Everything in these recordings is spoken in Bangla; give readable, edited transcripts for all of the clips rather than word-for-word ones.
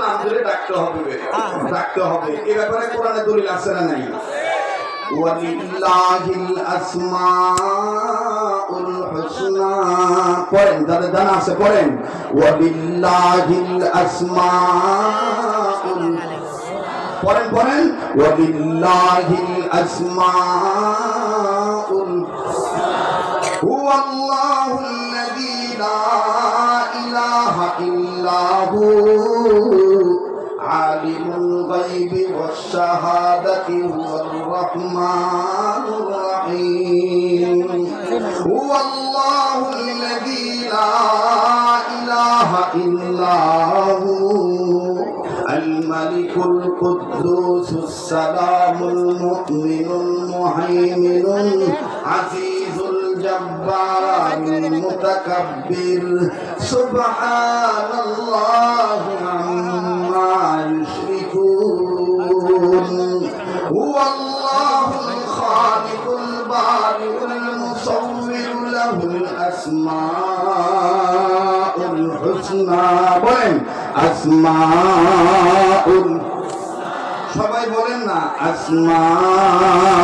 নাম ধরে ডাকতে হবে এই ব্যাপারে কোরআনে দলিল আছে না নাই? ওয়ালিল্লাহিল আসমাউল হুসনা পড়েন, যাদের জানা আছে পড়েন। ওয়ালিল্লাহিল আসমাউল পড়েন ওয়ালিল্লাহিল আসমাউল হুয়াল্লাহুল্লাযী লা ইলাহা ইল্লাহু আলিমুল গায়বি ওয়াশ শাহাদাতি হুয়ার রাহমানুর রাহিম হুয়াল্লাহুল্লাযী লা ইলাহা ইল্লাহু الملك القدوس السلام المؤمن المهيمن العزيز الجبار المتكبر سبحان الله عما يشركون هو الله الخالق البارئ المصور له الأسماء الحسنى বলেন আসমাউল, সবাই বলেন না আসমাউল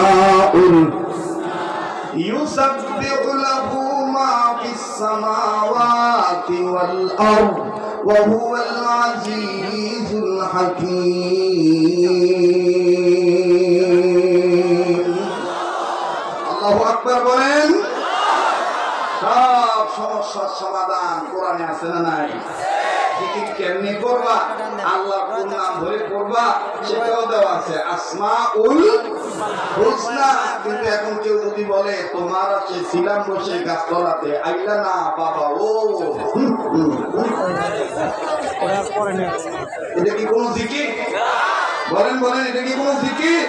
ইউসাব্বিহু লাহু মা ফিস সামাওয়াতি ওয়াল আরদ ওয়া হুয়াল আজিজুল হাকীম। আল্লাহু আকবার বলেন। সব সমস্যার সমাধান কোরআনে আছে না নাই? জিকির কেমনে করবা, আল্লাহর কোন নাম ধরে করবা সেটাও দেওয়া আছে, আসমাউল হুসনা। কিন্তু এখন কেউ যদি বলে তোমার আছে ছিলাম বসে গাছতলাতে আইলা না বাবা, ও এটা কি কোনো জিকির? বলেন এটা কি কোনো জিকির?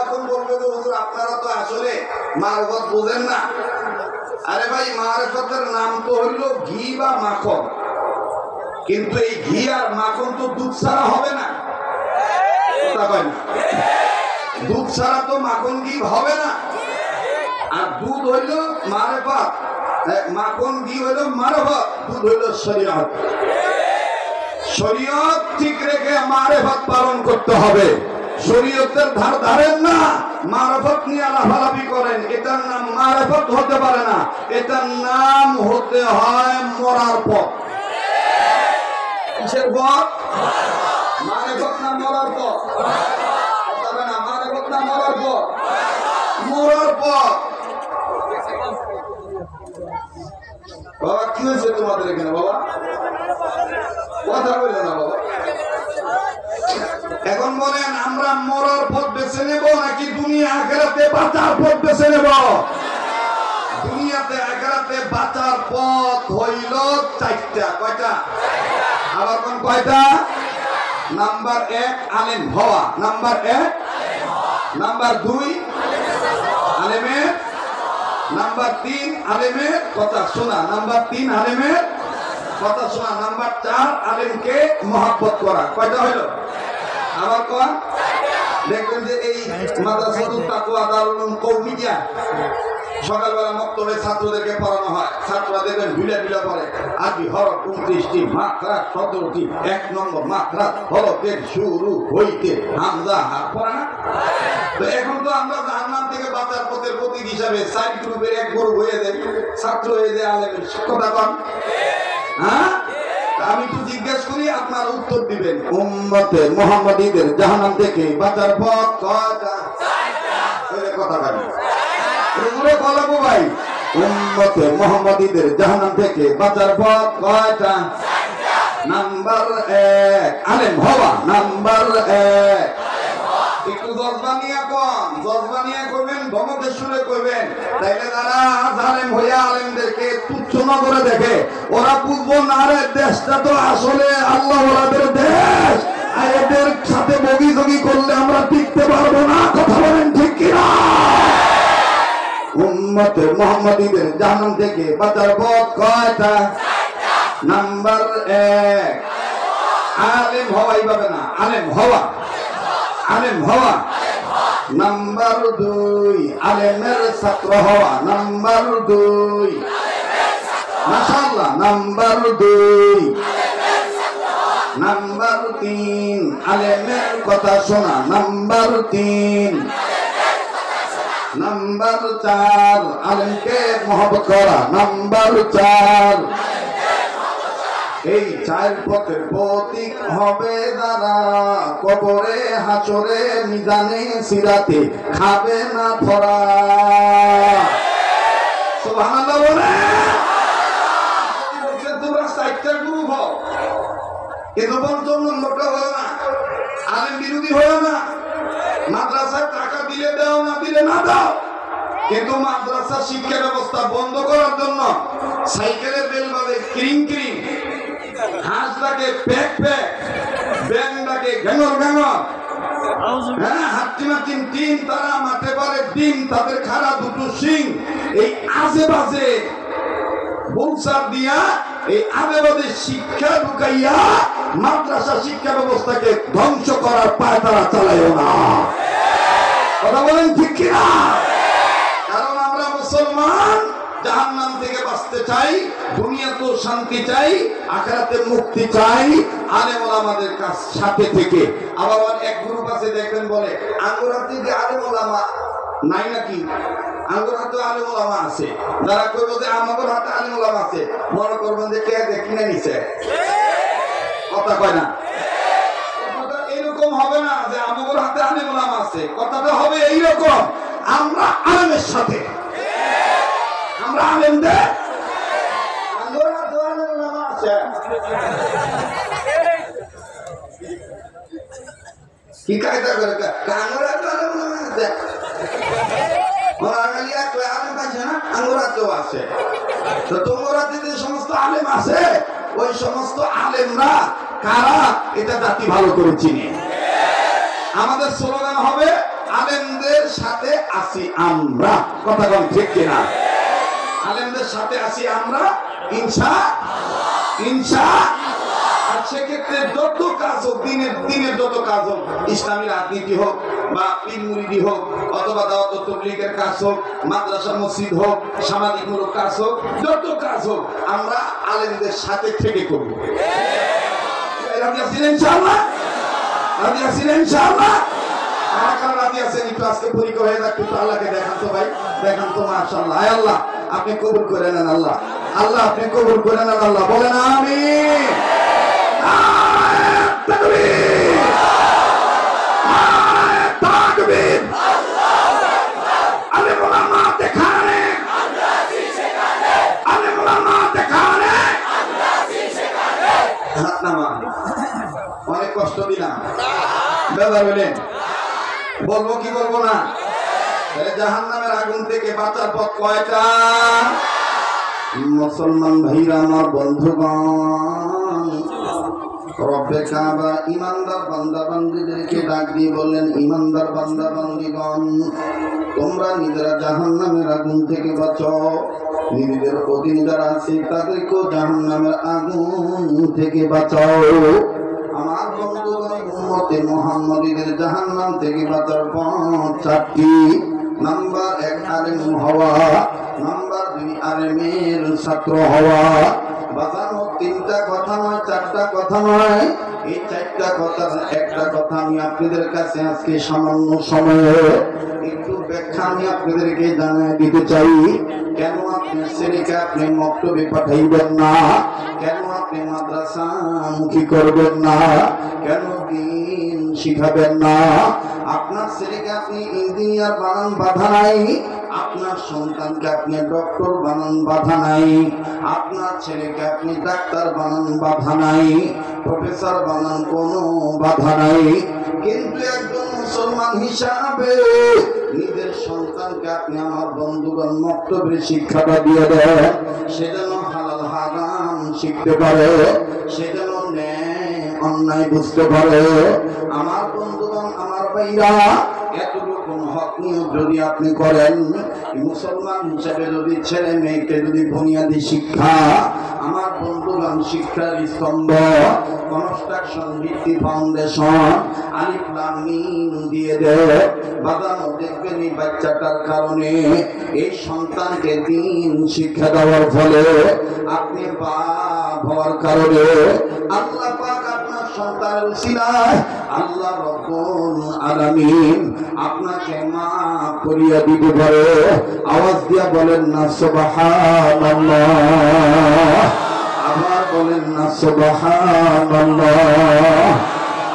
এখন বলবে যে হুজুর আপনারা তো আসলে মারফত বোঝেন না। আরে ভাই, মারফতের নাম তো হইল ঘি বা মাখন, কিন্তু এই ঘি আর মাখন তো দুধ ছাড়া হবে না। দুধ ছাড়া তো মাখন ঘি হবে না। আর দুধ হইল মারফত, মাখন ঘি হইল মারফত, দুধ হইল শরীয়ত। শরীয়ত ঠিক রেখে মারফত পালন করতে হবে। শরীয়তের ধার ধারেন না, মারফত নিয়ে লাফালাফি করেন, এটার নাম মারফত হতে পারে না, এটার নাম হতে হয় মরার পথ। কিসের পথ? মারফত না মরার পথ? না, মারফত না মরার পথ? মরার পথ। বাবা কি হয়েছে তোমাদের এখানে? বাবা কথা বললো না বাবা। এখন বলেন আমরা মরার পথ বেছে নেব নাকি দুনিয়া আখিরাতে বাঁচার পথ বেছে নেব? দুনিয়াতে আখিরাতে বাঁচার পথ হইল চারটা। কয়টা? আবার কোন কয়টা? নাম্বার 1 আলেম হওয়া, নাম্বার 1। নাম্বার 2 আলেমের, নাম্বার 3 আলেমের কথা শোনা, নাম্বার 3 আলেমের কথা শোনা, নাম্বার 4 আলেমকে মহব্বত করা। কয়টা হইল? আবার কোন? দেখবেন যে এই মাদ্রাসাতুল তাকওয়া দারুল উলুম কওমিয়া সকালবেলা মক্তবে ছাত্রদেরকে পড়ানো হয়। ছাত্ররা দেখবেন ঢিলা পড়ে। আরবি হরফ 29টি, মাত্রা 17টি, 1 নম্বর মাত্রা হরফের শুরু হইতে হামজা হার পড়ে না। তো এখন তো আমরা জাহান্নাম থেকে বাঁচার পথের প্রতীক হিসাবে 4 গ্রুপের 1 গ্রুপ হয়ে যায়, ছাত্র হয়ে যায় আলেমের। কথা কন, হ্যাঁ? আমি তো জিজ্ঞেস করি, আপনার উত্তর দিবেন। উম্মতে মুহাম্মাদীদের জাহান্নাম থেকে বাঁচার পথ কয়টা? কথা বলি এগুলো বলবো ভাই। উম্মতে মুহাম্মাদীদের জাহান্নাম থেকে বাঁচার পথ কয়টা? নাম্বার 1 আলেম হওয়া, নাম্বার 1। একটু জজবানিয়া কম, জজবানিয়া করবেন, ধমকের সুরে করবেন, তাইলে তারা আলেম হইয়া আলেমদেরকে তুচ্ছ নজরে দেখে। ওরা বুঝবো না রে দেশটা তো আসলে আল্লাহ ওয়ালাদের দেশ, আর এদের সাথে বগি করলে আমরা টিকতে পারবো না। কথা বলেন ঠিক কিনা? উম্মতে মুহাম্মাদীদের জাহান্নাম থেকে বাঁচার পথ কয়টা? নাম্বার 1 আলেম হওয়া। এইভাবে না, আলেম হওয়া, আলেম হওয়া। নাম্বার 2 আলেমের ছাত্র হওয়া, নাম্বার 2। মাশাআল্লাহ। নাম্বার 2 তিন, আলেমের কথা শোনা। নাম্বার তিন। নাম্বার চার, আলেমকে মহব্বত করা। নাম্বার চার, এই চার পথের প্রতীক হবে যারা, কবরে হাসরে মিজানে সিরাতে খাবে না ধরা। সুবহানাল্লাহ বলে। তোমরা চারটা গ্রুপ হও, কিন্তু পঞ্চম নম্বরটা হলো না, আলেম বিরোধী হলো না। মাদ্রাসায় টাকা দিলে দাও, না দিলে না দাও, কিন্তু মাদ্রাসা শিক্ষা ব্যবস্থা বন্ধ করার জন্য সাইকেলের বেল বাজে ক্রিং ক্রিং, হাঁসটাকে প্যাক প্যাক, ব্যাংটাকে ঘ্যাঙর ঘ্যাঙর, হ্যাঁ হাট্টিমাটিম টিম, তারা মাঠে পারে ডিম, তাদের খাড়া দুটো সিং, এই আজে বাজে বংশার দিয়া এই আবেবাদের শিক্ষা ঢুকাইয়া মাদ্রাসা শিক্ষা ব্যবস্থাকে ধ্বংস করার পায় তারা চালাইও না। কথা বলেন ঠিক কিনা? কারণ আমরা মুসলমান, জাহান্নাম থেকে বাঁচতে চাই, দুনিয়াতেও শান্তি চাই, আখিরাতে মুক্তি চাই। আলেম ওলামাদের কাছ সাথে থেকে। আবার এক গ্রুপ আছে দেখবেন বলে আঙ্গুরাতে যে আলেম ওলামা নাই নাকি, আঙ্গুর হাতে আলেম ওলামা আছে। যারা কইব যে আমাদের হাতে আলেম ওলামা আছে, মনে করবেন যে কে কিনে নিছে। কথা কয় না? কথাটা এইরকম হবে না যে আমাদের হাতে আলেম ওলামা আছে, কথাটা হবে এইরকম, আমরা আলেমের সাথে, আমরা আলেমদের আঙ্গুর হাতে আলেম ওলামা আছে। কি কায়দা করে আঙ্গুর হাতে আলেম ওলামা আছে, সমস্ত আলেম আছে, ওই সমস্ত আলেমরা কারা এটা জাতি ভালো করে চিনে। আমাদের স্লোগান হবে আলেমদের সাথে আছি আমরা। কথা বল ঠিক কিনা? আলেমদের সাথে আছি আমরা ইনশাআল্লাহ। আর সেক্ষেত্রে যত কাজ হোক, দিনের যত কাজ হোক, ইসলামী রাজনীতি হোক বা পীর মুরিদি হোক, অথবা দাওয়াত ও তাবলীগের কাজ হোক, মাদ্রাসা মসজিদ হোক, সামাজিকমূলক কাজ হোক, যত কাজ হোক আমরা আলেমদের সাথে থেকে করব। রাজি আছেন ইনশাআল্লাহ? রাজি আছেন ইনশাআল্লাহ? কারা রাজি আছেন? একটু আজকে পরীক্ষা হয়ে যাক, একটু আল্লাহকে দেখান তো ভাই, দেখান তো। মাশাআল্লাহ। আয় আল্লাহ আপনি কবুল করে নেন, আল্লাহ আল্লাহ আপনি কবুল করে নেন, আল্লাহ বলেন আমিন। অনেক কষ্ট দিলাম, বেজার হলেন, বলবো কি বলবো না? জাহান্নামের আগুন থেকে বাঁচার পথ কয়টা? মুসলমান ভাইরা আমার, বন্ধুগণ, রব্বে কাবা ইমানদার বান্দা বান্দীদেরকে ডাক দিয়ে বললেন, ইমানদার বান্দা বান্দীগণ, তোমরা নিজেরা জাহান্নামের আগুন থেকে বাঁচাও, নিজেদের অধীন যারা আছে তাদেরকেও জাহান্নামের আগুন থেকে বাঁচাও। আমার বন্ধুগণ, উম্মতে মুহাম্মাদীদের জাহান্নাম থেকে বাঁচার পথ চারটি। নাম্বার 1 আলেম হওয়া, নাম্বার 2 আলেমের ছাত্র হওয়া। বাজানো তিনটা কথা নয়, চারটা কথা নয়, এই চারটা কথা একটা কথা আমি আপনাদের কাছে আজকে সামান্য সময়ে একটু ব্যাখ্যা আমি আপনাদেরকে জানিয়ে দিতে চাই। কেন আপনি ছেলেকে আপনি মক্তবে পাঠাইবেন না? কেন আপনি মাদ্রাসা মুখী করবেন না? কেন দিন শিখাবেন না? আপনার ছেলেকে আপনি ইঞ্জিনিয়ার বানান বাধা নাই, আপনার সন্তানকে আপনি ডক্টর বানান বাধা নাই, আপনার ছেলেকে আপনি ডাক্তার বানান বাধা নাই, প্রফেসর বানান কোনো বাধা নাই। কিন্তু একজন মুসলমান হিসাবে নিজের সন্তানকে আপনি, আমার বন্ধুগণ, মক্তবের শিক্ষাটা দিয়ে দেন, সে যেন হালাল হারাম শিখতে পারে, সে যেন ন্যায় অন্যায় বুঝতে পারে। আমার বন্ধুগণ, আমার ভাইরা, এতটুকু হক নিয়োগ যদি আপনি করেন, মুসলমান হিসেবে যদি ছেলে মেয়েকে যদি বুনিয়াদী শিক্ষা, আমার বন্ধুগণ, শিক্ষার স্তম্ভ, কনস্ট্রাকশন ভিত্তি ফাউন্ডেশন, আলিফ লাম মিম দিয়ে দেয়, বাজানো দেখবেন এই বাচ্চাটার কারণে, এই সন্তানকে দিন শিক্ষা দেওয়ার ফলে, আপনি বাপ হওয়ার কারণে আল্লাহ পাক আপনার সন্তানের উসিলায় আল্লাহ রাব্বুল আলামিন আপনাকে মাফ করিয়া দিতে পারে। আওয়াজ দিয়া বলেন না সুবহানাল্লাহ, আবার বলেন না সুবহানাল্লাহ।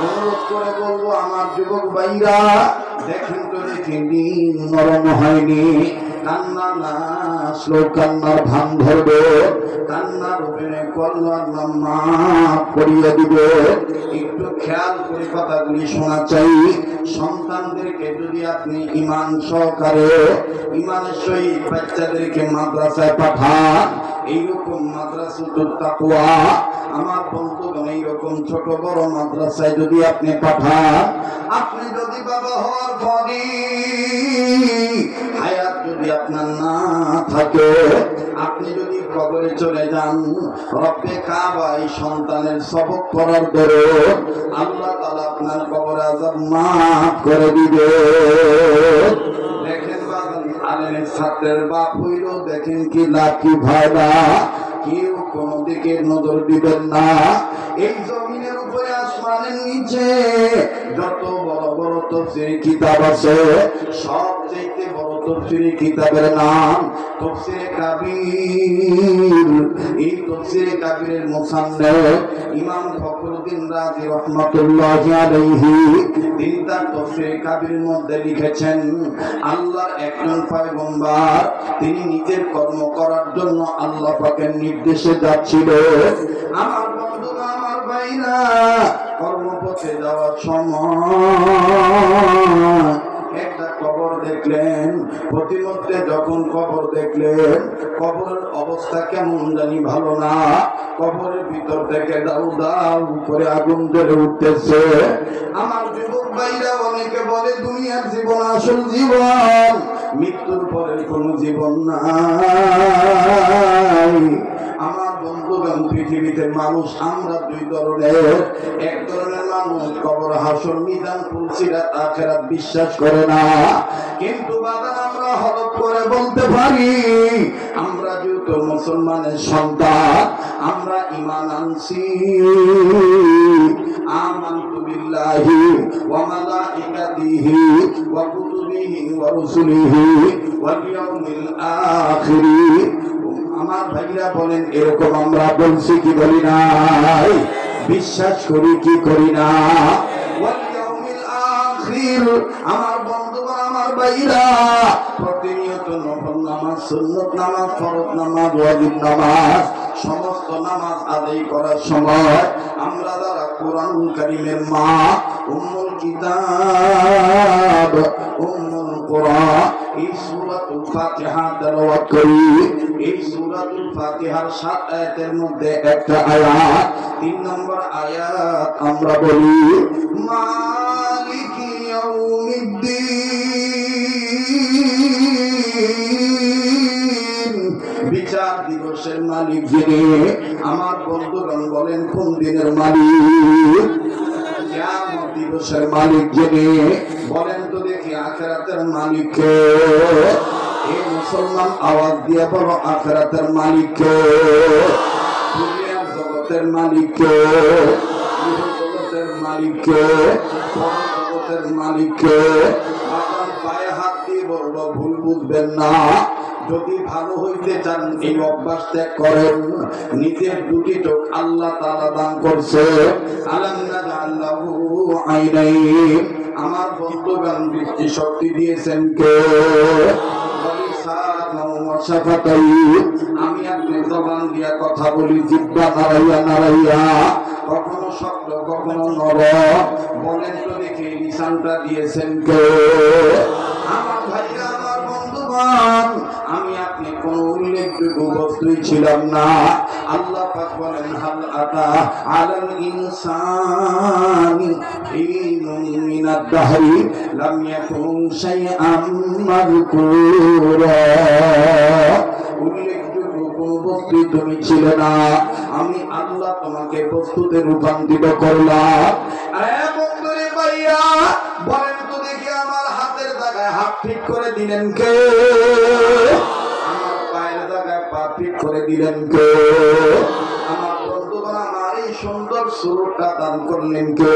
অনুরোধ করে বলবো আমার যুবক ভাইরা, দেখেন তো দেখেন দিন নরম হয়নি, কান্না না আসলো কান্নার ভান ধরবে, কান্নার উপরে কল্যাণ মাফ করিয়ে দিবে। একটু খেয়াল করে কথাগুলি শোনা চাই। সন্তানদেরকে যদি আপনি ঈমান সহকারে ঈমানের সহিত বাচ্চাদেরকে মাদ্রাসায় পাঠান, এইরকম মাদ্রাসাতুত তাকওয়া, আমার বন্ধুগণ এইরকম ছোট বড় মাদ্রাসায় যদি আপনি পাঠান, আপনি যদি বাবা হওয়ার পরে হায়াত যদি আপনার না থাকে, আপনি যদি কবরে চলে যান, রব্বে কাবা এই সন্তানের সবক করার দরুন আল্লাহ তাআলা আপনার কবর আযাব মাফ করে দিবে। দেখেন আলেমের ছাত্রের বাপ হইল, দেখেন কি লাকি ভাইরা, কেউ কোন দিকে নজর দিবেন না। এই জমিনের উপরে আসমানের নিচে যত বড় বড় তাফসীর কিতাব আছে, সবচেয়ে বড় তাফসীর কিতাবের নাম তাফসীরে কাবীর। এই তাফসীরে কাবীরের মুসান্নিফ ইমাম ফখরুদ্দীন রাজি রাহমাতুল্লাহি আলাইহি তিনি তার তাফসীরে কাবীরের মধ্যে লিখেছেন, আল্লাহর একজন পয়গম্বর তিনি নিজের কর্ম করার জন্য আল্লাহ পাকের নির্দেশে যাচ্ছিল। আমার বন্ধু আমার ভাইরা, কর্মপথে যাওয়ার সময় একটা কবর দেখলেন। প্রতিমধ্যে যখন কবর দেখলেন, কবরের অবস্থা কেমন জানি ভালো না। কবরের ভিতর থেকে দাউ দাউ করে আগুন জ্বলে উঠতেছে। আমার যুবক ভাইরা, অনেকে বলে দুনিয়ার জীবন আসল জীবন, মৃত্যুর পরের কোনো জীবন নাই। আমার বন্ধুগণ, পৃথিবীতে মানুষ আমরা দুই ধরনের। এক ধরনের মানুষ কবর, হাসর, মিজান, ফুলসিরাত, আখিরাত বিশ্বাস করে না। কিন্তু বাবা আমরা হলফ করে বলতে পারি, আমরা যেহেতু মুসলমানের সন্তান, আমরা ঈমান আনছি। আমানতু বিল্লাহি ওয়া মালাইকাতিহি ওয়া কুতুবিহি ওয়া রুসুলিহি ওয়াল ইয়াউমিল আখির। আমার ভাইরা বলেন, এরকম আমরা বলছি কি বলি নাই? বিশ্বাস করি কি করি না? ওয়াল ইয়াউমিল আখির। আমার বন্ধুগণ আমার ভাইরা, প্রতিনিয়ত নফল নামাজ, সুন্নত নামাজ, ফরজ নামাজ, ওয়াজিব নামাজ, সমস্ত নামাজ আদায় করার সময় আমরা যারা কোরআন কারীমের মা উম্মুল কিতাব উম্মুল কোরআন এই সূরাতুল ফাতিহা তেলাওয়াত করি। এই সূরাতুল ফাতিহার 7 আয়াতের মধ্যে একটা আয়াত, 3 নম্বর আয়াত আমরা বলি মালিকি ইয়াউমিদ্দিন, বিচার দিবসের মালিক যিনি। আমার বন্ধুগণ বলেন, কোন দিনের মালিক? কিয়ামত দিবসের মালিক যিনি। বলেন তো দেখি, আখিরাতের মালিক কে? এই মুসলমান আওয়াজ দিয়ে বলো, আখিরাতের মালিক কে? দুনিয়ার জগতের মালিক কে? জগতের মালিক কে? জগতের মালিক কে? আপনার পায়ে হাত দিয়ে বলবো, ভুল বুঝবেন না। যদি ভালো হইতে চান এই অভ্যাস ত্যাগ করেন। নিজের দুটি চোখ আল্লাহ তাআলা দান করছে। আলান্না আল্লাহু আইনাইন, আমার বন্ধুগণ দৃষ্টি শক্তি দিয়েছেন কে? আমি আপনি জবান দিয়া কথা বলি, জিহ্বা নাড়াইয়া নাড়াইয়া, কখনো শক্ত কখনো নরম। বলেন তো দেখি, লিসানটা দিয়েছেন কে? আমার ভাইরা আমার বন্ধুগণ, আমি আপনি কোন উল্লেখযোগ্য বস্তুই ছিলাম না। আল্লাহ পাক বলেন, হাল আতা আলাল ইনসানি হিনুন মিনাদ দাহরি লাম ইয়াকুন শাইআম মাযকুরা। উল্লেখযোগ্য কোন বস্তু তুমি ছিলে না, আমি আল্লাহ তোমাকে বস্তুতে রূপান্তরিত করলাম। বন্ধুরে ভাইয়া, বলেন তো দেখি, আমার হাতের জায়গায় হাত ঠিক করে দিলেন কে? আমার পায়ের জায়গায় পা ঠিক করে দিলেন কে? আমার বন্ধুগণ, আমার এই সুন্দর সুরটা দান করলেন কে?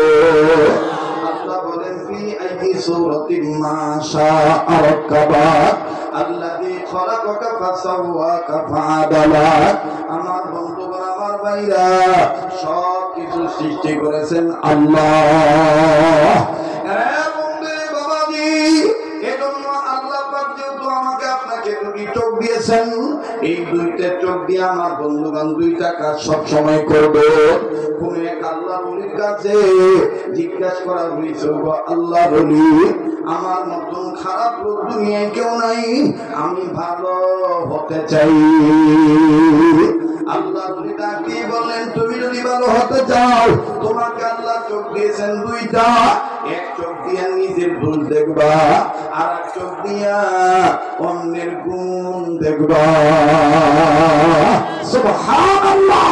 আল্লাহ বলেন ফি আইয়ি সূরাতিন মা শাআ রাক্কাবাক আল্লাযী খালাকাকা ফাসাওয়াকা ফাআদালাক। আমার বন্ধুগণ, আমার ভাইরা, সব কিছু সৃষ্টি করেছেন আল্লাহ। চোখ দিয়েছেন, এই দুইটা চোখ দিয়ে আমার বন্ধুগণ দুইটা কাজ সব সময় করবে। কোন এক আল্লাহ ওলির কাছে জিজ্ঞাসা করা হয়েছিল, আল্লাহ ওলি, আমার মতন খারাপ লোক দুনিয়ায় কেউ নাই, আমি ভালো হতে চাই। আল্লাহ কি বলেন, তুমি যদি ভালো হতে চাও, তোমাকে আল্লাহ চোখ দিয়েছেন দুইটা। এক চোখ দিয়ে নিজের ভুল দেখবা, আর এক চোখ দিয়া অন্যের গুণ দেখবা। সুবহানাল্লাহ।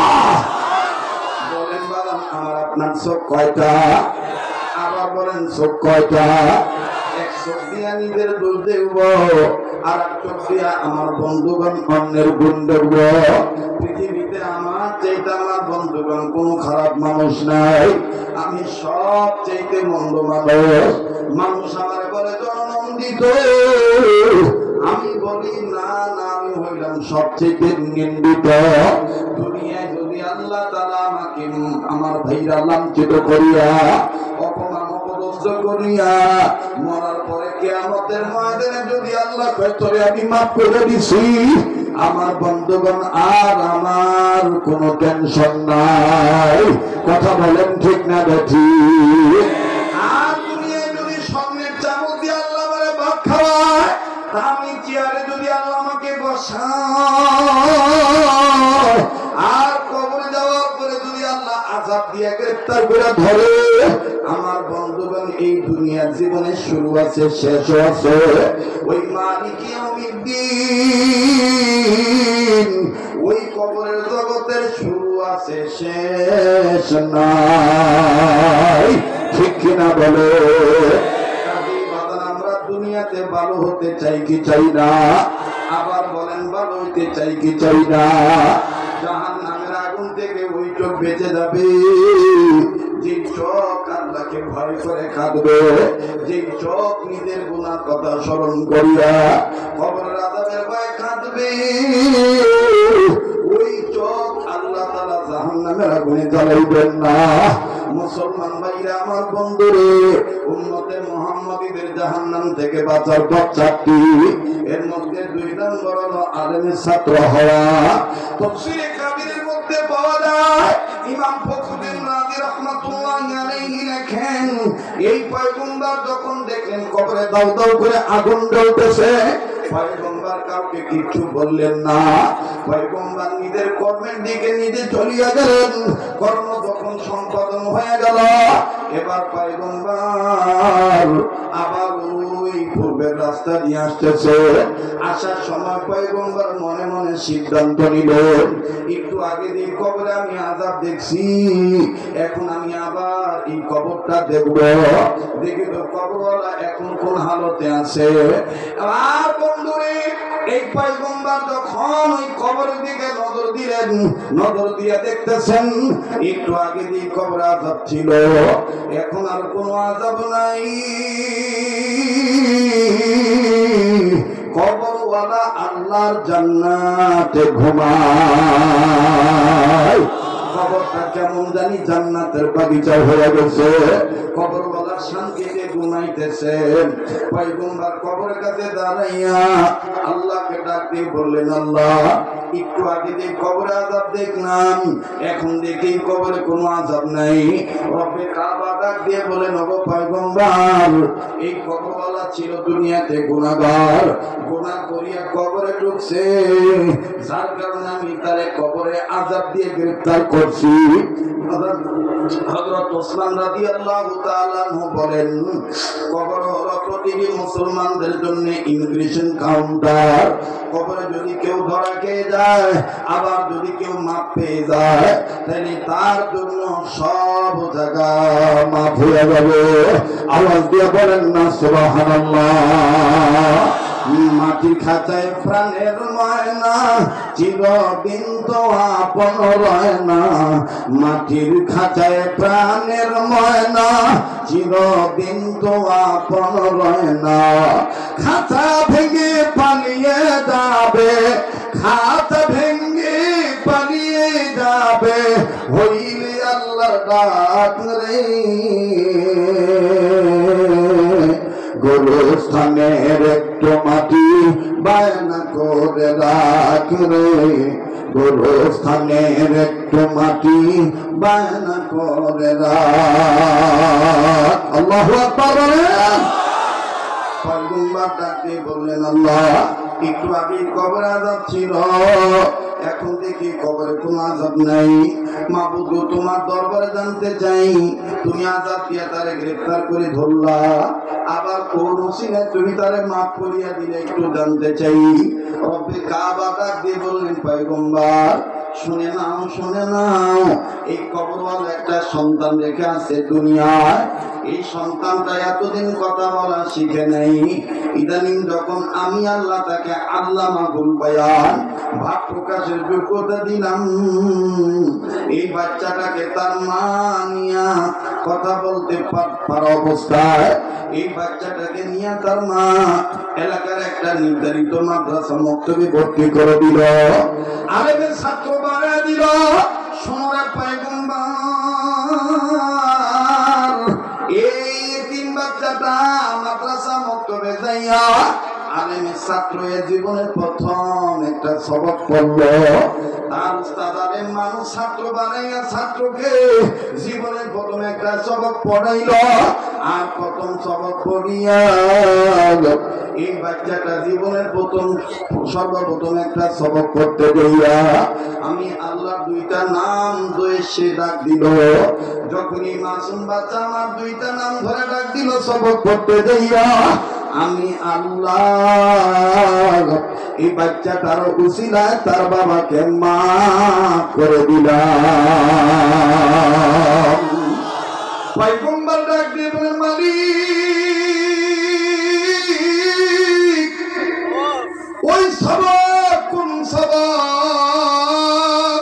বলেন বাবা, আমার আপনার চোখ কয়টা? আবার বলেন চোখ কয়টা? এক চোখ দিয়া নিজের ভুল দেখব, আর এক চোখ দিয়া আমার বন্ধুগণ অন্যের গুণ দেখব। পৃথিবীতে আমার চাইতে আমার বন্ধুগণ কোন খারাপ মানুষ নাই, আমি সব চাইতে মন্দ মানুষ। মানুষ আমার বলে জননন্দিত, আমি বলি না না, আমি হইলাম সবচেয়ে নিন্দিত। দুনিয়ায় যদি আল্লাহ তাআলা আমাকে আমার ভাইরা লাঞ্ছিত করিয়া অপমান অপদস্থ করিয়া মরার পরে কিয়ামতের ময়দানে যদি আল্লাহ কয় তোরে আমি মাফ করে দিছি, আমার বন্ধুগণ আর আমার কোনো টেনশন নাই। কথা বলেন ঠিক না বেঠিক? আর দুনিয়ায় যদি স্বর্ণের চামচ দিয়ে আল্লাহ আমারে ভাত খাওয়ায়, আমি চেয়ারে যদি আল্লাহ আমাকে বসায়, আর কবরে যাওয়ার পরে যদি আল্লাহ আযাব দিয়ে গ্রেফতার করে ধরে, আমার বন্ধুগণ এই দুনিয়ার জীবনে শুরু আছে শেষও আছে। ওই মালিক ইয়াউমিদ্দিন, ওই কবরের জগতের শুরু আছে শেষ নাই। ঠিক কিনা বলে? আমরা দুনিয়াতে ভালো হতে চাই কি চাই না? আবার বলেন ভালো হইতে চাই কি চাই না? জাহান্নামের আগুন থেকে ওই চোখ বেঁচে যাবে যে চোখ আল্লাহকে ভয় করে কাঁদবে, যে চোখ নিজের গুনার কথা স্মরণ করিয়া কবরের আযাবের ভয়ে কাঁদবে, ওই চোখ আল্লাহ তাআলা জাহান্নামের আগুনে জ্বালাইবেন না। মুসলমান ভাইরা, আমার বন্ধুরে, উম্মতে মুহাম্মাদীদের জাহান্নাম থেকে বাঁচার পথ চারটি। এর মধ্যে 2 নম্বর হলো আলেমের ছাত্র হওয়া। তাফসীরে কাবীরের মধ্যে পাওয়া যায়, ইমাম ফখরুদ্দীন রাজি রাহমাতুল্লাহি আলাইহি লেখেন, এই পয়গম্বর যখন দেখলেন কবরে দাউ দাউ করে আগুন জ্বলতেছে, পয়গম্বর কাউকে কিছু বললেন না। পয়গম্বর নিজের কর্মের দিকে নিজে চলিয়া গেলেন। কর্ম যখন সম্পাদন হয়ে গেল, এবার পয়গম্বর আবার ওই পূর্বের রাস্তা দিয়ে আসতেছে। আসার সময় পয়গম্বর মনে মনে সিদ্ধান্ত নিলেন, একটু আগে যে কবরে আমি আযাব দেখছি, এখন আমি আবার এই কবরটা দেখব, দেখি তো কবরওয়ালা এখন কোন হালতে আছে। আর বন্ধুরে, এই পয়গম্বর যখন ওই কবরের দিকে নজর দিলেন, নজর দিয়ে দেখতেছেন একটু আগে যে কবরে আযাব ছিল, এখন আর কোনো আযাব নাই। কবরওয়ালা আল্লাহর জান্নাতে ঘুমায়। কবরটা কেমন জানি জান্নাতের বাগিচা হয়ে গেছে। কবরওয়ালা শান্তিতে ঘুমাইতেছেন। পয়গম্বর কবরের কাছে দাঁড়াইয়া আল্লাহকে ডাক দিয়ে বললেন, আল্লাহ, একটু আগে যে কবরে আযাব দেখলাম, এখন দেখি কবরে কোনো আযাব নাই। রব্বে কাবা ডাক দিয়ে বলেন, ওগো পয়গম্বর, এই কবরওয়ালা ছিল দুনিয়াতে গুনাহগার, গুনাহ করিয়া কবরে ঢুকছে, যার কারণে আমি তারে কবরে আযাব দিয়ে গ্রেফতার করছি। হযরত ওসমান রাদিয়াল্লাহু তাআলা আনহু বলেন, কবর হলো প্রতিটি মুসলমানদের জন্য ইমিগ্রেশন কাউন্টার। কবরে যদি কেউ ধরা খেয়ে যায়, আবার যদি কেউ মাপ পেয়ে যায়, তাহলে তার জন্য সব জায়গা মাফ হয়ে যাবে। আওয়াজ দিয়ে বলেন না সুবহানাল্লাহ। মাটি খাঁচায় প্রাণের ময়না চিরদিন তো আপন রয় না। মাটির খাঁচায় প্রাণের ময়না চিরদিন তো আপন রয় না। খাঁচা ভেঙে পালিয়ে যাবে, খাঁচা ভেঙে পালিয়ে যাবে, হইলে আল্লাহর ডাক রে। গোরস্থানের একটু মাটি বায়না করে রাখ রে। গোরস্থানের একটু মাটি বায়না করে রাখ। আল্লাহু আকবার বলেন। পয়গম্বর ডাকে বললেন, আল্লাহ একটু আগে কবরে আযাব ছিল, এখন দেখি কবরে কোনো আযাব নাই। মাবুদ গো, তোমার দরবারে জানতে চাই, তুমি আযাব দিয়া তারে গ্রেফতার করে ধরলা, আবার কোন ওসিলায় তুমি তারে মাফ করিয়া দিলে একটু জানতে চাই। রব্বে কাবা ডাক দিয়ে বললেন, পয়গম্বর শুনে নাও, শুনে নাও, এই কবরওয়ালা একটা সন্তান রেখে আছে দুনিয়ায়। এই সন্তানটা এতদিন কথা বলা শিখে নাই, ইদানিং যখন আমি আল্লাহ তাকে আল্লামাতুল বায়ান ভাব প্রকাশের যোগ্যতা দিলাম, এই বাচ্চাটাকে তার মা নিয়া কথা বলতে পারা অবস্থায় এই বাচ্চাটাকে নিয়ে তার মা এলাকার একটা নির্ধারিত মাদ্রাসা মক্তবে ভর্তি করে দিল, আলেমের ছাত্র বাড়া দিল। সোনার পয়গম্বর এই তিন বাচ্চাটা মাদ্রাসা মক্তবে যাইয়া আলেমের ছাত্র জীবনের প্রথম একটা সবক পড়লো। তার উস্তাদ আলেম মানুষ ছাত্র বানাইয়া ছাত্রকে জীবনের প্রথম একটা সবক পড়াইল। আর প্রথম সবক পড়িয়া এই বাচ্চাটা জীবনের সর্বপ্রথম একটা সবক করতে গিয়া আমি আল্লাহর দুইটা নাম ধরে সে ডাক দিল। যখনই মাসুম বাচ্চা আমার দুইটা নাম ধরে ডাক দিল সবক করতে যাইয়া, আমি আল্লাহ এই বাচ্চাটার উসিলায় তার বাবাকে মাফ করে দিলাম। পয়গম্বর ডাক দিয়ে বলেন, মালিক ওই সবক কোন সবক?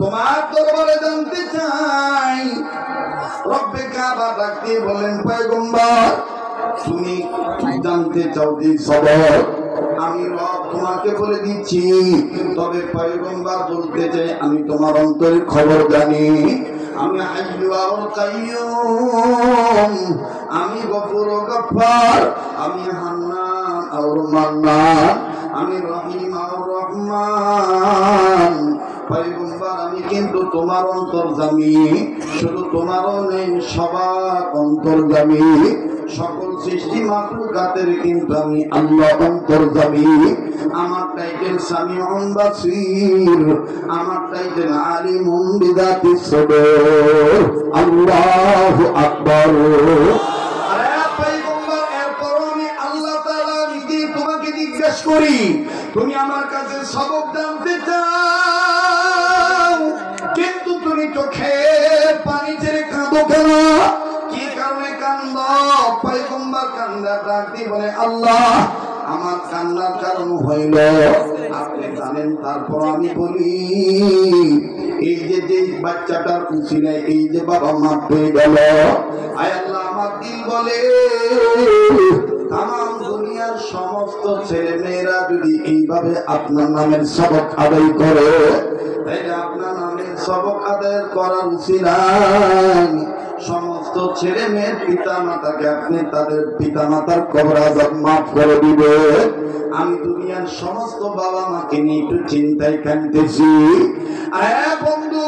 তোমার দরবারে জানতে চাই। রব্বে কাবা ডাক দিয়ে বলেন, পয়গম্বর তুমি জানতে চাও যে সবক, আমি রব তোমাকে বলে দিচ্ছি। তবে পয়গম্বর বলতে চাই, আমি তোমার অন্তরের খবর জানি। আমি হাইয়্যু আর কাইয়্যুম, আমি গফুর ও গফফার, আমি হান্নান আর মান্নান, আমি রহিম আর রহমান। পয়গম্বর আমি কিন্তু তোমার অন্তর্যামী, শুধু তোমারও নেই সবার অন্তর্যামী। সকল সৃষ্টি মাখলুকাতের কিন্তু আমি আল্লাহ অন্তর্যামী। আমার টাইটেল সামিউন বাসীর, আমার টাইটেল আলিমুন বিযাতিস সুদূর। আল্লাহু আকবার। আরে পয়গম্বর, এরপর আমি আল্লাহ তাআলা নিজে তোমাকে জিজ্ঞেস করি, তুমি আমার কাছে সবক জানতে চাও, কিন্তু তুমি চোখে পানি ছেড়ে কাঁদো কেন? কি কারণে কান্দো? পয়গম্বর কান্দা ডাক দিয়ে বলে, আল্লাহ আমার কান্নার কারণ হইল আপনি জানেন। তারপর আমি বলি, এই যে বাচ্চাটার উসিলায় এই যে বাবা মাফ হয়ে গেল, আয় আল্লাহ আমার দিল বলে তামাম দুনিয়ার সমস্ত ছেলে মেয়েরা যদি এইভাবে আপনার নামের সবক আদায় করে, তাইলে আপনার নামের সবক আদায় করার উসিলায় সমস্ত ছেলে মেয়ের পিতা মাতাকে আপনি তাদের পিতা মাতার কবর আযাব মাফ করে দিবে। আমি দুনিয়ার সমস্ত বাবা মাকে নিয়ে একটু চিন্তায় কাঁদতেছি। আরে বন্ধু,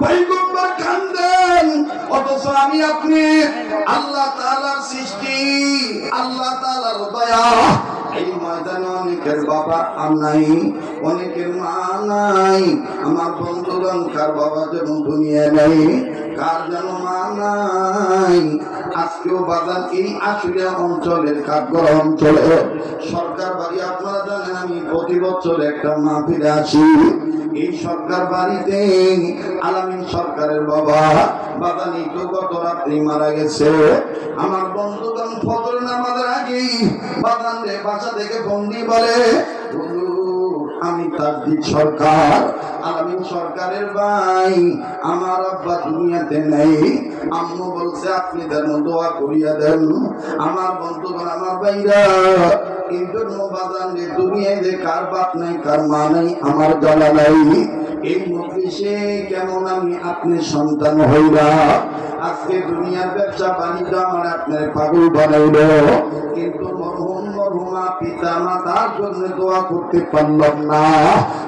পয়গম্বর কান্দেন, অথচ আমি আপনি আল্লাহ তাআলার সৃষ্টি, আল্লাহ তাআলার দয়া। এই ময়দানে অনেকের বাবা নাই, অনেকের মা নাই। আমার বন্ধুগণ, কার বাবা যেন দুনিয়া নেই, কার যেন মা নাই। আজকেও বাজার এই আশুলিয়া অঞ্চলের কাঠগড় অঞ্চলে সরকার বাড়ি, আপনারা জানেন আমি প্রতি বছর একটা মাহফিলে আসি। এই সরকার বাড়িতে আলামিন সরকারের বাবা বাদানি তো গত রাত্রি মারা গেছে। আমার বন্ধুগণ ফজর নামাজের আগেই বাদান রে বাসা থেকে বন্দি বলে, আমি তাজদিদ সরকার আলামিন সরকারের ভাই, আমার আব্বা দুনিয়াতে নেই, আম্মু বলছে আপনি যেন দোয়া করিয়া দেন। আমার বন্ধুগণ আমার ভাইরা, কিন্তু বাদান রে দুনিয়ায় যে কার বাপ নাই কার মা নাই আমার জ্বালা নাই। এই মজলিসে কেমন আমি আপনি সন্তান হইরা আজকে দুনিয়ার ব্যবসা বাণিজ্য আমার আপনার পাগল বানাইল, কিন্তু মরহুম মরহুমা পিতা মাতার জন্য দোয়া করতে পারলাম না।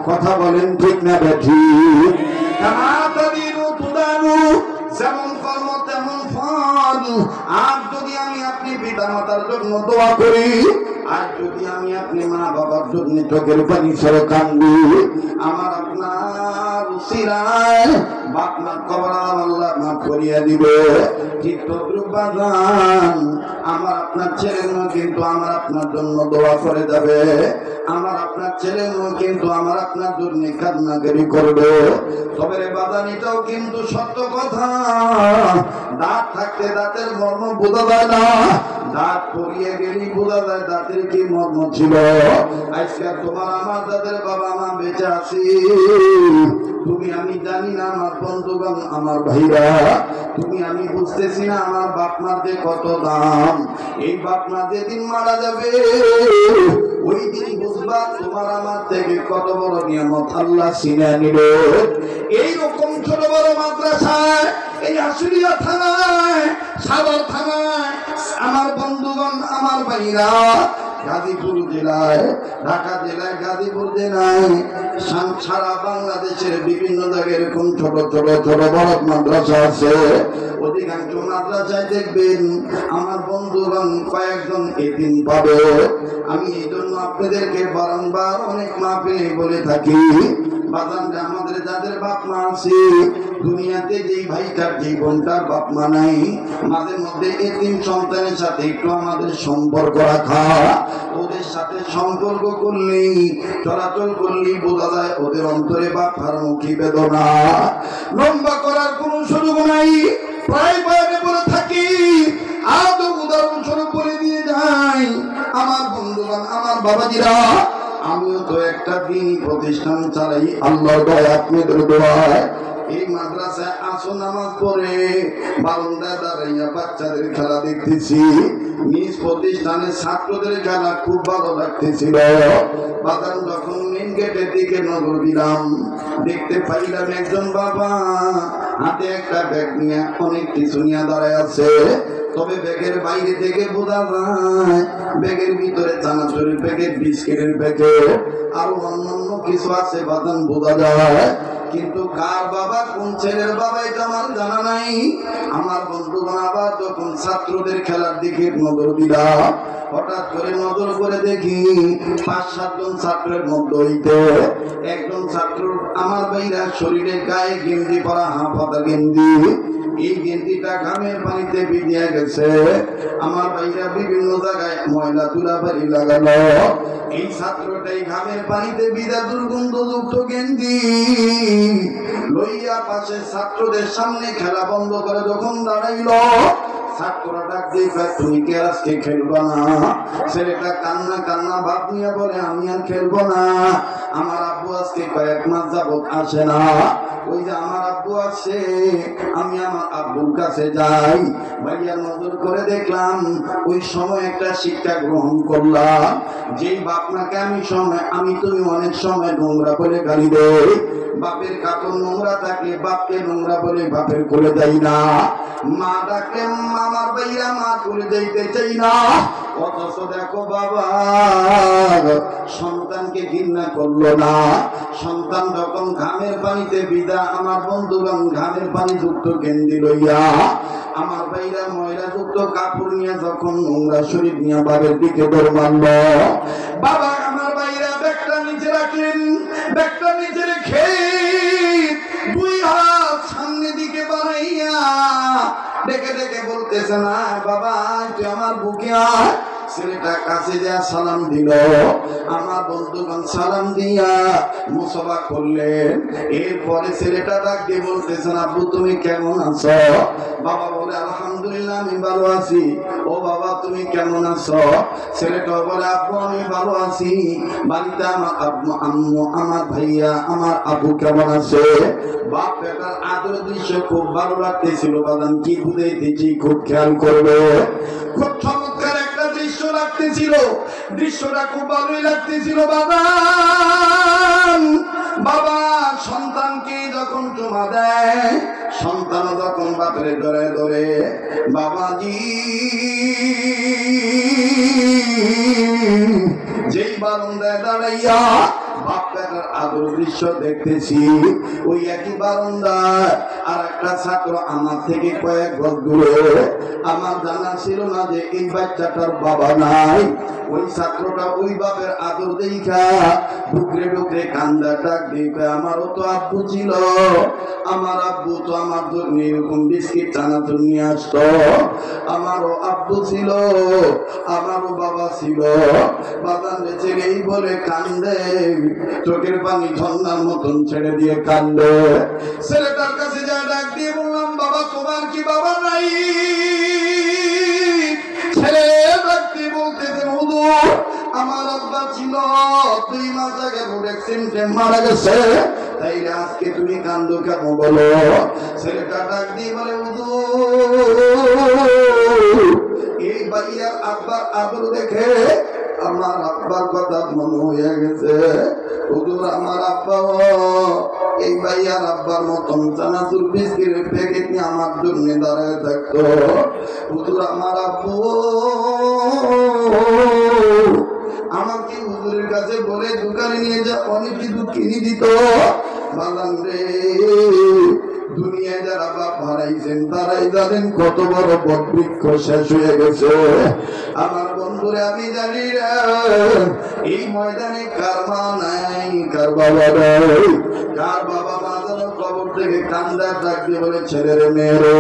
কথা বলেন ঠিক না বেঠি? যেমন কর্ম তেমন ফল। আর যদি আমি আপনি পিতা মাতার জন্য দোয়া করি, আর যদি আমি আপনি মা বাবার জন্য চোখের পানি ছেড়ে কান্দি, আমার আপনার উসিলায় বাপমার কবর আল্লাহ মাফ করিয়া দিবে। ঠিক তদ্রুপ বাজান আমার আপনার ছেলে মেয়ে কিন্তু আমার আপনার জন্য দোয়া করে যাবে, আমার আপনার ছেলে মেয়ে কিন্তু আমার আপনার জন্য কান্নাকারি করবে। তবে রে বাজান এটাও কিন্তু সত্য কথা, দাঁত থাকতে দাঁতের মর্ম বোঝা যায় না, দাঁত পরিয়ে গেলেই বোঝা যায় দাঁতের কি মর্ম ছিল। আজকে তোমার আমার দাদের বাবা মা বেঁচে আছি, তুমি আমি জানি না আমার বন্ধুগণ আমার ভাইরা, তুমি আমি বুঝতেছি না আমার বাপ মার যে কত দাম। এই বাপ মা যেদিন মারা যাবে ওই দিন বুঝবা তোমার আমার থেকে কত বড় নিয়ামত আল্লাহ ছিনিয়ে নিল। এইরকম ছোট বড় মাদ্রাসায় এই আশুলিয়া থানায় সাভার থানায় আমার বন্ধুগণ আমার ভাইরা, গাজীপুর জেলায় ঢাকা জেলায় গাজীপুর জেলায় সারা বাংলাদেশের বিভিন্ন জায়গায় এরকম ছোট ছোট ছোট বড় মাদ্রাসা আছে। অধিকাংশ মাদ্রাসায় দেখবেন আমার বন্ধুগণ কয়েকজন এতিম পাবে। আমি এই জন্য আপনাদেরকে বারংবার অনেক মাহফিলে বলে থাকি, বাজানরা আমাদের যাদের বাপ মা আছে দুনিয়াতে যেই ভাইটার যেই বোনটার বাপ মা নাই, মাঝে মধ্যে এতিম সন্তানের সাথে একটু আমাদের সম্পর্ক রাখা, ওদের সাথে সম্পর্ক করলেই চলাচল করলেই বোঝা যায় ওদের অন্তরে বাপার মুখী বেদনা। লম্বা করার কোনো সুযোগ নাই, প্রায় বাইরে বলে থাকি, আদৌ উদাহরণস্বরূপ বলে দিয়ে যাই আমার বন্ধুগণ আমার বাবাজিরা, আমিও তো একটা দিনই প্রতিষ্ঠান চালাই আল্লাহর দয়া আপনাদের দোয়ায়। এই মাদ্রাসায় আসো নামাজ পড়ে বারান্দায় দাঁড়াইয়া বাচ্চাদের খেলা দেখতেছি, নিজ প্রতিষ্ঠানের ছাত্রদের খেলা খুব ভালো লাগতেছিল। বাদাম যখন মেন গেটের দিকে নজর দিলাম, দেখতে পাইলাম একজন বাবা হাতে একটা ব্যাগ নিয়ে অনেক কিছু নিয়ে দাঁড়ায় আছে। তবে ব্যাগের বাইরে থেকে বোঝা যায় ব্যাগের ভিতরে চানাচুরের প্যাকেট, বিস্কিটের প্যাকেট আরো অন্যান্য কিছু আছে বাদাম বোঝা যায়, কিন্তু কার বাবা কোন ছেলের বাবা এটা আমার জানা নাই। আমার বন্ধুগণ আবার যখন ছাত্রদের খেলার দিকে নজর দিলাম, হঠাৎ করে নজর করে দেখি ৫-৭ জন ছাত্রের মধ্যে হইতে একজন ছাত্র আমার ভাইরা শরীরে গায়ে গেঞ্জি পরা, হাফাতা গেঞ্জি, এই গেঞ্জিটা ঘামের পানিতে ভিজিয়ে গেছে। আমার ভাইরা বিভিন্ন জায়গায় ময়লা তুলাবাড়ি লাগালো, এই ছাত্রটাই ঘামের পানিতে ভিজা দুর্গন্ধযুক্ত গেঞ্জি লইয়া পাশে ছাত্রদের সামনে খেলা বন্ধ করে যখন দাঁড়াইল, ছাত্ররা ডাক দিয়ে তুমি কি আজকে খেলবো না? ছেলেটা কান্না কান্না ভাব নিয়ে বলে আমি আর খেলবো না, আমার আব্বু আজকে কয়েক মাস যাবত আসে না। ওই যে আমার আব্বু আসে, আমি আমার আব্বুর কাছে যাই। ভাইয়া নজর করে দেখলাম ওই সময় একটা শিক্ষা গ্রহণ করলাম, যেই বাপ মাকে আমি তুমি অনেক সময় নোংরা বলে গালি দেই, বাপের কাপড় নোংরা থাকলে বাপকে নোংরা বলে বাপের কোলে যাই না, মা ডাকলে আমার ভাইয়া মা কোলে যাইতে চাই না। অথচ দেখো বাবা সন্তানকে ঘৃণা করলো না, সন্তান যখন ঘামের পানিতে বিদা আমার বন্ধুগণ ঘামের পানি যুক্ত গেঞ্জি লইয়া আমার ভাইরা ময়লা যুক্ত কাপড় নিয়ে যখন নোংরা শরীর নিয়ে বাবার দিকে দৌড় মারল, বাবা আমার ভাইরা ব্যাগটা নিচে রাখলেন, ব্যাগটা নিচে রেখে 2 হাত সামনে দিকে বাড়াইয়া ডেকে ডেকে বলতেছে না বাবা তুই আমার বুকে আয়, ছেলেটা কাছে যা সালাম দিল, আমার বন্ধুগণ সালাম দিয়া মুসাফা করলেন। এরপরে ছেলেটা ডাক দিয়ে বলতেছেন, আব্বু তুমি কেমন আছো? বাবা বলে আলহামদুলিল্লাহ আমি ভালো আছি। ও বাবা তুমি কেমন আছো? ছেলেটা বলে আব্বু আমি ভালো আছি। বাড়িতে আমার আব্বু আম্মু আমার ভাইয়া আমার আব্বু কেমন আছে? বাপ বেটার আদর দৃশ্য খুব ভালো লাগতেছিল। বাদান কি বুঝাইতেছি খুব খেয়াল করবে। খুব চমৎকার একটা দৃশ্য লাগতেছিল, দৃশ্যটা খুব ভালোই লাগতেছিল। বাবা সন্তানকে যখন চুমা দেয়, সন্তান যখন বাপরে ধরে ধরে বাবাজি যেই বারান্দায় দাঁড়াইয়া বাপ বেটার আদর দৃশ্য দেখতেছি, ওই একই বারান্দায় আর একটা ছাত্র আমার থেকে কয়েক গজ দূরে। আমার জানা ছিল না যে এই বাচ্চাটার বাবা নাই। ওই ছাত্রটা ওই বাপের আদর দেখা ডুকরে ডুকরে কান্দা ডাক দিয়ে আমারও তো আব্বু ছিল, আমার আব্বু তো আমার জন্য এরকম বিস্কিট চানাচুর নিয়ে আসতো, আমারও আব্বু ছিল, আমারও বাবা ছিল। বাদান ছেলে এই বলে কান্দে, চোখের পানি ঝর্ণার মতন ছেড়ে দিয়ে কান্দে। ছেলেটার কাছে যা ডাক দিয়ে বললাম, বাবা তোমার কি বাবা নাই? ছেলে ডাক দিয়ে বলতেছে, হুজুর আমার আব্বা ছিল 2 মাস আগে অ্যাক্সিডেন্টে মারা গেছে, তাইলে আজকে তুমি কান্দো কেন বলো? ছেলেটা ডাক দিয়ে বলে, হুজুর এই ভাইয়ার আব্বার আদর দেখে আমার আব্বার কথা মনে হয়ে গেছে। হুজুর আমার আব্বা এই ভাইয়ার আব্বার মতন চানাচুর বিস্কিটের প্যাকেট নিয়ে আমার জন্য দাঁড়ায় থাকতো। হুজুর আমার আব্বু আমাকে হুজুরের কাছে বলে দোকানে নিয়ে যা অনেক কিছু কিনে দিত। বাজান রে, দুনিয়ায় যারা বাপ হারাইছেন তারাই জানেন কত বড় বটবৃক্ষ শেষ হয়ে গেছে। আমার বন্ধুরে আমি জানি রে, এই ময়দানে কার মা নাই, কার বাবা নাই, কার বাবা মা যেন কবর থেকে কান্দা ডাক দিয়ে বলে ছেলেরে মেয়েরে